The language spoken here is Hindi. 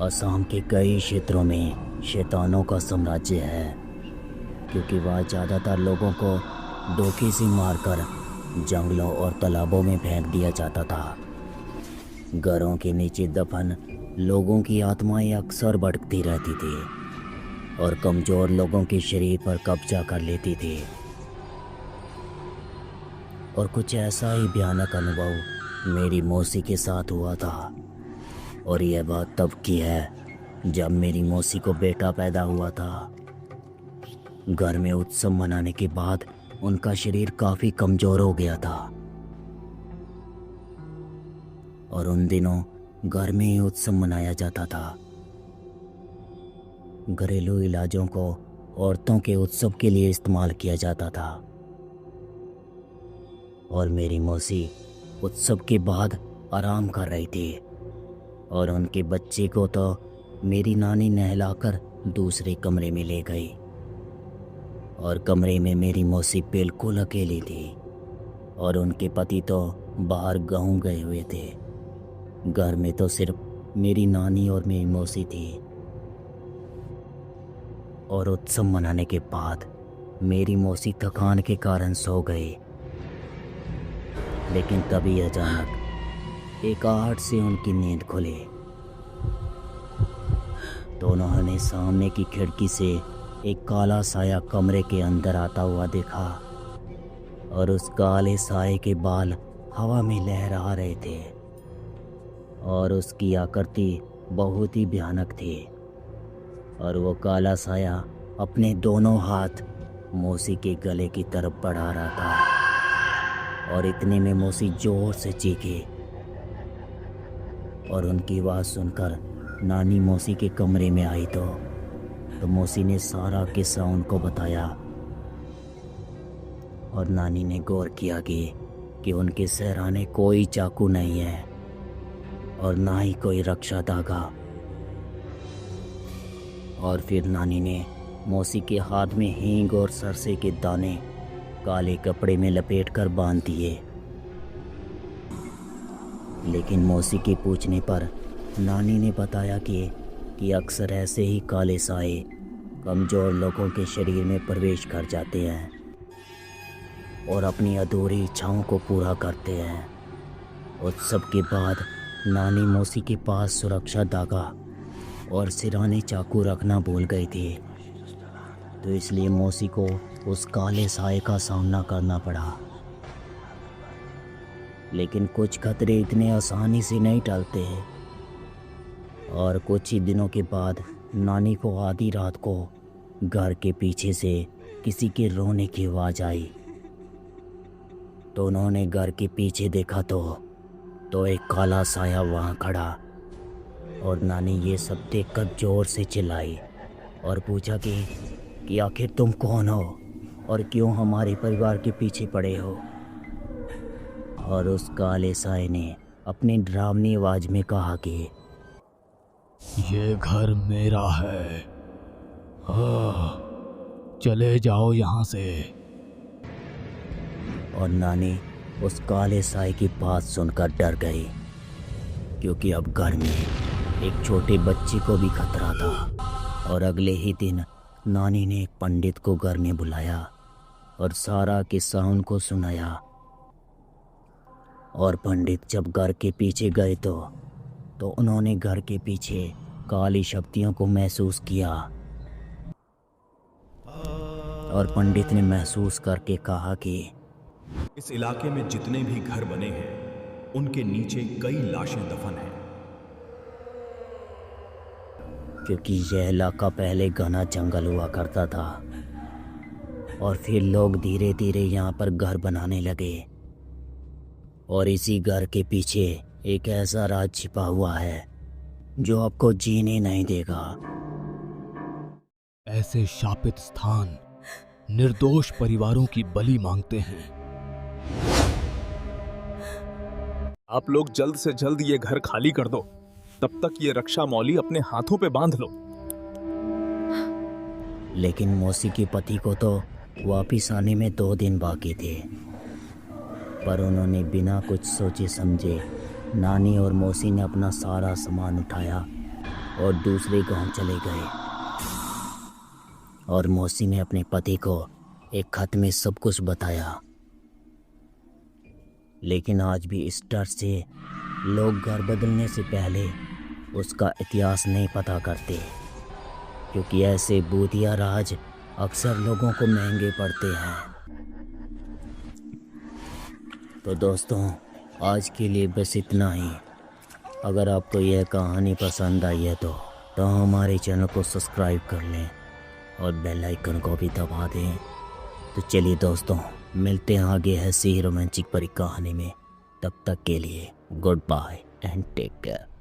असम के कई क्षेत्रों में शैतानों का साम्राज्य है, क्योंकि वह ज़्यादातर लोगों को धोखे से मारकर जंगलों और तालाबों में फेंक दिया जाता था। घरों के नीचे दफन लोगों की आत्माएं अक्सर भटकती रहती थी और कमज़ोर लोगों के शरीर पर कब्जा कर लेती थी। और कुछ ऐसा ही भयानक अनुभव मेरी मौसी के साथ हुआ था। और यह बात तब की है जब मेरी मौसी को बेटा पैदा हुआ था। घर में उत्सव मनाने के बाद उनका शरीर काफ़ी कमज़ोर हो गया था और उन दिनों घर में ही उत्सव मनाया जाता था। घरेलू इलाजों को औरतों के उत्सव के लिए इस्तेमाल किया जाता था और मेरी मौसी उत्सव के बाद आराम कर रही थी और उनके बच्चे को तो मेरी नानी नहलाकर दूसरे कमरे में ले गई और कमरे में मेरी मौसी बिल्कुल अकेली थी और उनके पति तो बाहर गाँव गए हुए थे। घर में तो सिर्फ मेरी नानी और मेरी मौसी थी। और उत्सव मनाने के बाद मेरी मौसी थकान के कारण सो गई, लेकिन तभी अचानक एक आहट से उनकी नींद खुली तो उन्होंने सामने की खिड़की से एक काला साया कमरे के अंदर आता हुआ देखा और उस काले साए के बाल हवा में लहरा रहे थे और उसकी आकृति बहुत ही भयानक थी। और वो काला साया अपने दोनों हाथ मौसी के गले की तरफ बढ़ा रहा था और इतने में मौसी जोर से चीखी और उनकी आवाज़ सुनकर नानी मौसी के कमरे में आई तो मौसी ने सारा किस्सा उनको बताया और नानी ने गौर किया कि उनके सहराने कोई चाकू नहीं है और ना ही कोई रक्षा धागा। और फिर नानी ने मौसी के हाथ में हींग और सरसे के दाने काले कपड़े में लपेटकर बांध दिए। लेकिन मौसी के पूछने पर नानी ने बताया कि अक्सर ऐसे ही काले साए कमज़ोर लोगों के शरीर में प्रवेश कर जाते हैं और अपनी अधूरी इच्छाओं को पूरा करते हैं। उत्सव के बाद नानी मौसी के पास सुरक्षा धागा और सिराने चाकू रखना भूल गई थी, तो इसलिए मौसी को उस काले साए का सामना करना पड़ा। लेकिन कुछ खतरे इतने आसानी से नहीं टलते और कुछ ही दिनों के बाद नानी को आधी रात को घर के पीछे से किसी के रोने की आवाज़ आई तो उन्होंने घर के पीछे देखा तो एक काला साया वहाँ खड़ा और नानी ये सब देखकर जोर से चिल्लाई और पूछा कि आखिर तुम कौन हो और क्यों हमारे परिवार के पीछे पड़े हो। और उस काले साए ने अपनी डरावनी आवाज़ में कहा कि ये घर मेरा है, चले जाओ यहाँ से। और नानी उस काले साए की बात सुनकर डर गई, क्योंकि अब घर में एक छोटे बच्चे को भी खतरा था। और अगले ही दिन नानी ने एक पंडित को घर में बुलाया और सारा किस्सा उनको सुनाया। और पंडित जब घर के पीछे गए तो उन्होंने घर के पीछे काली शक्तियों को महसूस किया और पंडित ने महसूस करके कहा कि इस इलाके में जितने भी घर बने हैं उनके नीचे कई लाशें दफन हैं, क्योंकि यह इलाका पहले घना जंगल हुआ करता था और फिर लोग धीरे धीरे यहाँ पर घर बनाने लगे। और इसी घर के पीछे एक ऐसा राज छिपा हुआ है जो आपको जीने नहीं देगा। ऐसे शापित स्थान निर्दोष परिवारों की बलि मांगते हैं। आप लोग जल्द से जल्द ये घर खाली कर दो, तब तक ये रक्षा मौली अपने हाथों पे बांध लो। लेकिन मौसी के पति को तो वापिस आने में 2 दिन बाकी थे, पर उन्होंने बिना कुछ सोचे समझे नानी और मौसी ने अपना सारा सामान उठाया और दूसरे गांव चले गए। और मौसी ने अपने पति को एक खत में सब कुछ बताया। लेकिन आज भी इस डर से लोग घर बदलने से पहले उसका इतिहास नहीं पता करते, क्योंकि ऐसे भूतिया राज अक्सर लोगों को महंगे पड़ते हैं। तो दोस्तों, आज के लिए बस इतना ही। अगर आपको यह कहानी पसंद आई है तो हमारे चैनल को सब्सक्राइब कर लें और बेल आइकन को भी दबा दें। तो चलिए दोस्तों, मिलते हैं आगे ऐसी ही रोमांचिक परी कहानी में। तब तक के लिए goodbye and take care.